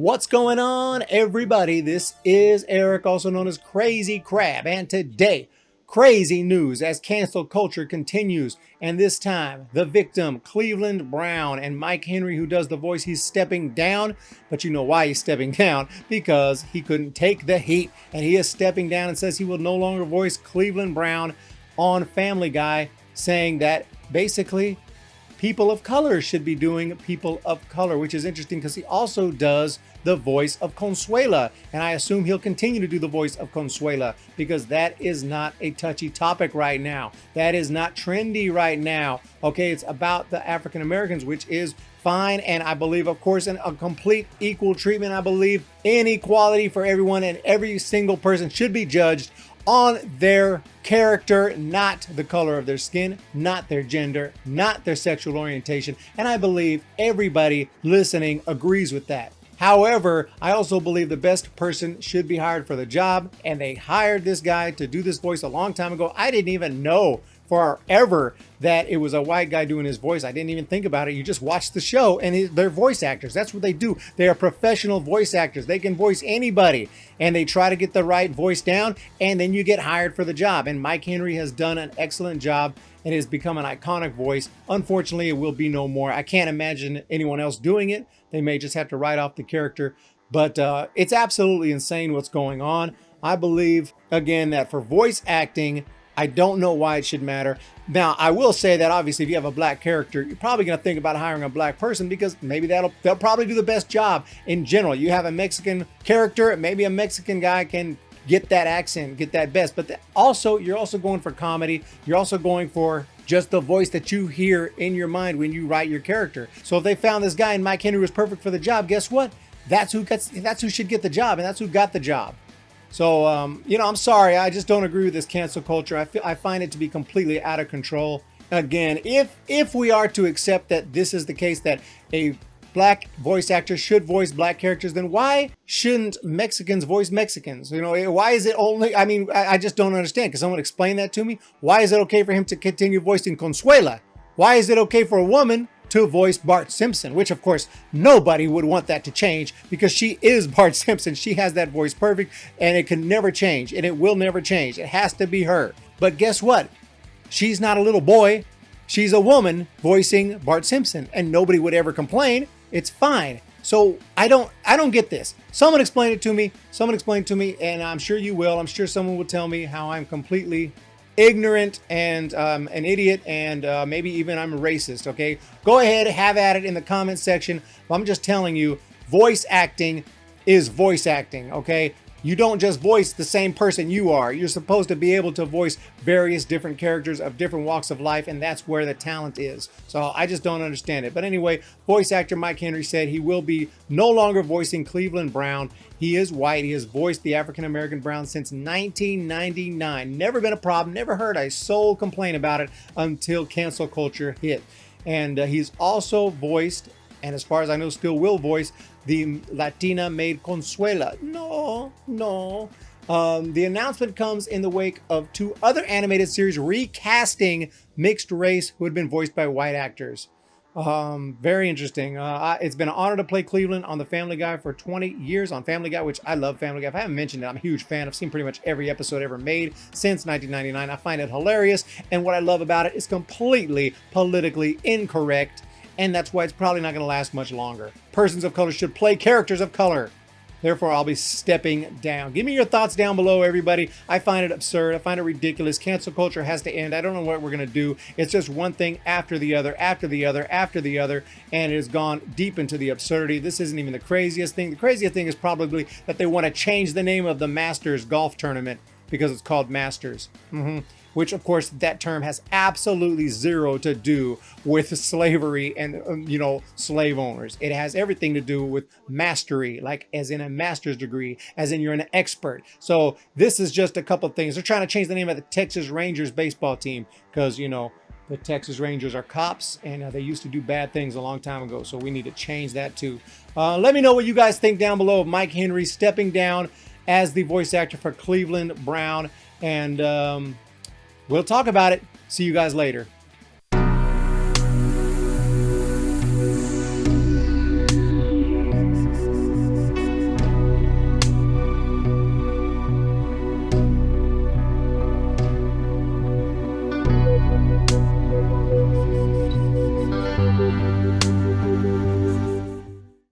What's going on, everybody? This is Eric, also known as Crazy Crab, and today, crazy news as cancel culture continues, and this time, the victim, Cleveland Brown, and Mike Henry, who does the voice, he's stepping down, but you know why he's stepping down, because he couldn't take the heat, and he is stepping down and says he will no longer voice Cleveland Brown on Family Guy, saying that basically people of color should be doing people of color, which is interesting because he also does the voice of Consuela. And I assume he'll continue to do the voice of Consuela because that is not a touchy topic right now. That is not trendy right now. Okay, it's about the African Americans, which is fine. And I believe, of course, in a complete equal treatment. I believe in equality for everyone, and every single person should be judged on their character, not the color of their skin, not their gender, not their sexual orientation. And I believe everybody listening agrees with that. However, I also believe the best person should be hired for the job, and they hired this guy to do this voice a long time ago. I didn't even know forever that it was a white guy doing his voice. I didn't even think about it. You just watch the show and they're voice actors. That's what they do. They are professional voice actors. They can voice anybody and they try to get the right voice down, and then you get hired for the job. And Mike Henry has done an excellent job and has become an iconic voice. Unfortunately, it will be no more. I can't imagine anyone else doing it. They may just have to write off the character, but it's absolutely insane what's going on. I believe, again, that for voice acting, I don't know why it should matter. Now, I will say that obviously if you have a black character, you're probably going to think about hiring a black person because maybe they'll probably do the best job in general. You have a Mexican character, maybe a Mexican guy can get that accent, get that best. But also, you're also going for comedy. You're also going for just the voice that you hear in your mind when you write your character. So if they found this guy and Mike Henry was perfect for the job, guess what? That's who should get the job, and that's who got the job. So, I'm sorry. I just don't agree with this cancel culture. I find it to be completely out of control. Again, if we are to accept that this is the case, that a black voice actor should voice black characters, then why shouldn't Mexicans voice Mexicans? Why is it only, I just don't understand. Can someone explain that to me? Why is it okay for him to continue voicing Consuela? Why is it okay for a woman to voice Bart Simpson, which of course nobody would want that to change because she is Bart Simpson. She has that voice perfect and it can never change, and it will never change. It has to be her. But guess what? She's not a little boy. She's a woman voicing Bart Simpson, and nobody would ever complain. It's fine. So I don't get this. Someone explain it to me. Someone explain it to me, and I'm sure you will. I'm sure someone will tell me how I'm completely ignorant and an idiot, and maybe even I'm a racist. Okay, go ahead, have at it in the comment section. I'm just telling you, voice acting is voice acting. Okay, you don't just voice the same person you are. You're supposed to be able to voice various different characters of different walks of life, and that's where the talent is. So I just don't understand it. But anyway, voice actor Mike Henry said he will be no longer voicing Cleveland Brown. He is white. He has voiced the African-American Brown since 1999. Never been a problem. Never heard a soul complain about it until cancel culture hit. And he's also voiced, and as far as I know still will voice, the Latina maid Consuela. No. The announcement comes in the wake of two other animated series recasting mixed race who had been voiced by white actors. Very interesting. It's been an honor to play Cleveland on the Family Guy for 20 years on Family Guy, which I love Family Guy. If I haven't mentioned it, I'm a huge fan. I've seen pretty much every episode ever made since 1999. I find it hilarious, and what I love about it is completely politically incorrect, and that's why it's probably not going to last much longer. Persons of color should play characters of color. Therefore, I'll be stepping down. Give me your thoughts down below, everybody. I find it absurd. I find it ridiculous. Cancel culture has to end. I don't know what we're going to do. It's just one thing after the other, after the other, after the other, and it has gone deep into the absurdity. This isn't even the craziest thing. The craziest thing is probably that they want to change the name of the Masters golf tournament because it's called Masters. Which, of course, that term has absolutely zero to do with slavery and, slave owners. It has everything to do with mastery, like as in a master's degree, as in you're an expert. So this is just a couple of things. They're trying to change the name of the Texas Rangers baseball team because, the Texas Rangers are cops and they used to do bad things a long time ago. So we need to change that too. Let me know what you guys think down below of Mike Henry stepping down as the voice actor for Cleveland Brown. And we'll talk about it. See you guys later.